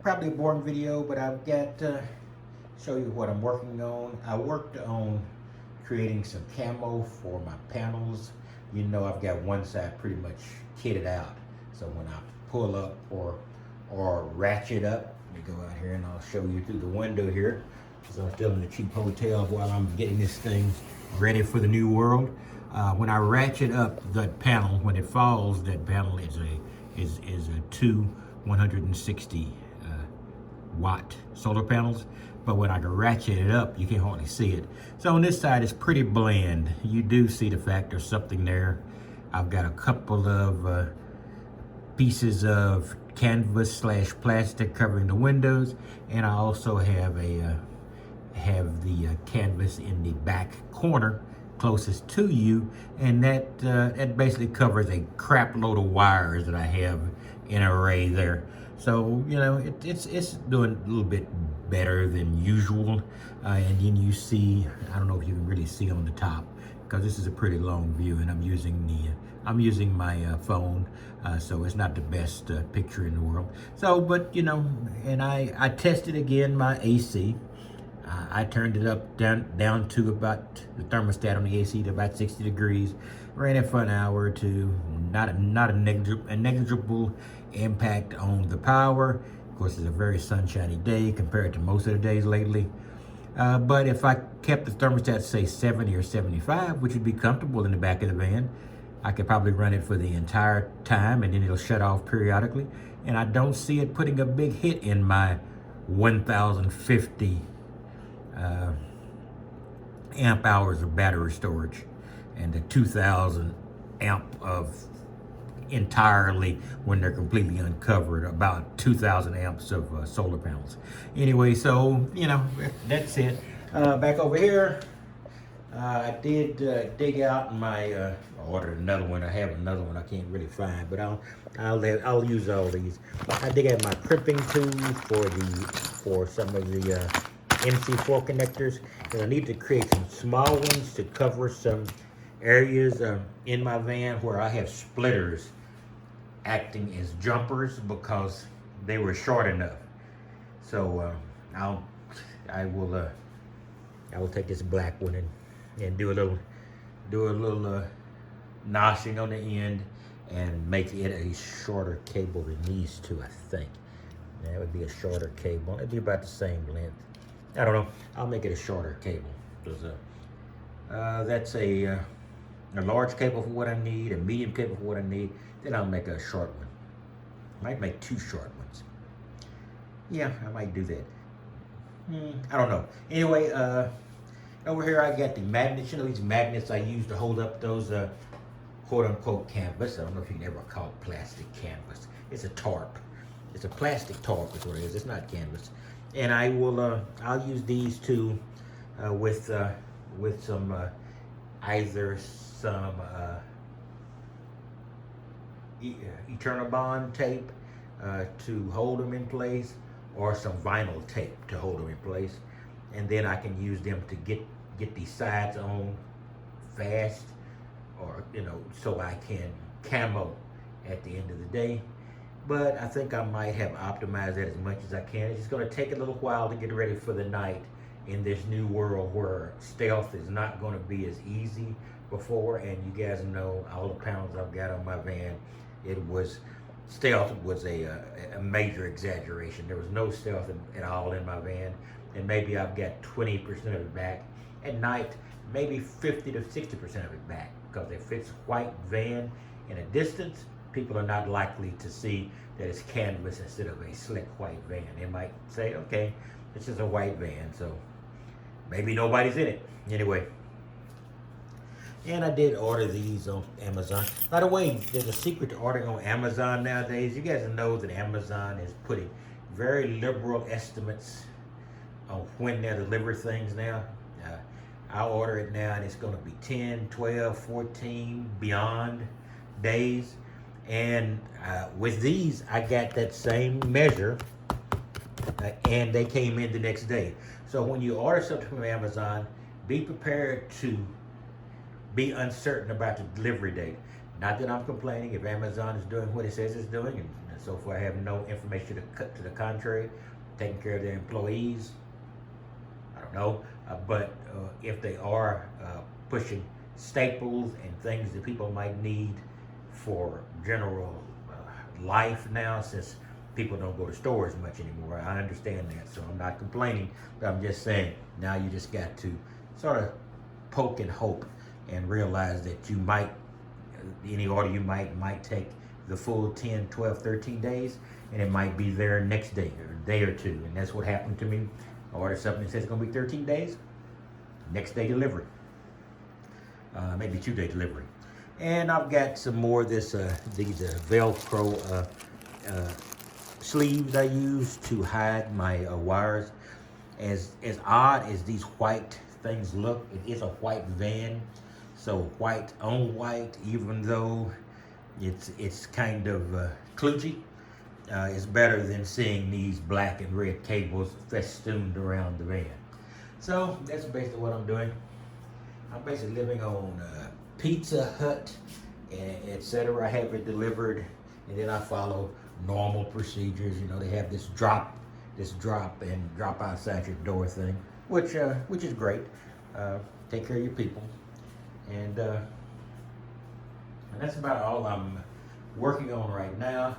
Probably a boring video, but I've got to show you what I'm working on. I worked on creating some camo for my panels. You know, I've got one side pretty much kitted out. So when I pull up or ratchet up, let me go out here and I'll show you through the window here. So I'm still in a cheap hotel while I'm getting this thing ready for the new world. When I ratchet up that panel, when it falls, that panel is a two 160 watt solar panels. But when I can ratchet it up, you can hardly see it. So on this side, it's pretty bland. You do see the fact there's something there. I've got a couple of pieces of canvas slash plastic covering the windows, and I also have the canvas in the back corner closest to you, and that basically covers a crap load of wires that I have in an array there. So you know it's doing a little bit better than usual, and then you see, I don't know if you can really see on the top because this is a pretty long view, and I'm using my phone, so it's not the best picture in the world. So, but you know, and I tested again my AC. I turned it up down to about the thermostat on the AC to about 60 degrees. Ran it for an hour or two. Not a negligible impact on the power. Of course, it's a very sunshiny day compared to most of the days lately. But if I kept the thermostat, say 70 or 75, which would be comfortable in the back of the van, I could probably run it for the entire time, and then it'll shut off periodically. And I don't see it putting a big hit in my 1050 amp hours of battery storage and the 2000 amp of entirely, when they're completely uncovered, about 2000 amps of solar panels. Anyway, so you know, that's it. Back over here, I did dig out my I ordered another one. I have another one I can't really find, but I'll use all these. I dig out my crimping tool for some of the MC4 connectors, and I need to create some small ones to cover some areas in my van where I have splitters acting as jumpers because they were short enough. So I will take this black one and do a little notching on the end and make it a shorter cable than these two, I think. That would be a shorter cable. It'd be about the same length. I don't know. I'll make it a shorter cable. That's a large cable for what I need, a medium cable for what I need. Then I'll make a short one. Might make two short ones. Yeah, I might do that. I don't know. Anyway, over here I got the magnets. You know, these magnets I use to hold up those quote-unquote canvas. I don't know if you can ever call it plastic canvas. It's a tarp. It's a plastic tarp is what it is. It's not canvas. And I will I'll use these two with some either some Eternal Bond tape to hold them in place, or some vinyl tape to hold them in place, and then I can use them to get these sides on fast, or you know, so I can camo at the end of the day. But I think I might have optimized that as much as I can. It's just going to take a little while to get ready for the night in this new world where stealth is not going to be as easy before. And you guys know all the pounds I've got on my van. Stealth was a major exaggeration. There was no stealth at all in my van. And maybe I've got 20% of it back. At night, maybe 50 to 60% of it back, because if it's white van in a distance, people are not likely to see that it's canvas instead of a slick white van. They might say, okay, it's just a white van, so maybe nobody's in it. Anyway, and I did order these on Amazon. By the way, there's a secret to ordering on Amazon nowadays. You guys know that Amazon is putting very liberal estimates on when they'll deliver things now. I'll order it now and it's going to be 10, 12, 14, beyond days. And with these, I got that same measure, and they came in the next day. So when you order something from Amazon, be prepared to be uncertain about the delivery date. Not that I'm complaining if Amazon is doing what it says it's doing, and So far, I have no information to cut to the contrary. Taking care of their employees, I don't know. But if they are pushing staples and things that people might need for general life now, since people don't go to stores much anymore, I understand that. So I'm not complaining, but I'm just saying now you just got to sort of poke and hope and realize that you might, any order you might take the full 10, 12, 13 days, and it might be there next day or a day or two. And that's what happened to me. I ordered something that says it's gonna be 13 days, next day delivery, maybe 2-day delivery. And I've got some more of this, these Velcro sleeves I use to hide my wires. As odd as these white things look, it is a white van, so white on white, even though it's kind of kludgy. It's better than seeing these black and red cables festooned around the van. So that's basically what I'm doing. I'm basically living on Pizza Hut, etc. I have it delivered, and then I follow normal procedures. You know, they have this drop and drop outside your door thing, which is great. Take care of your people, and that's about all I'm working on right now.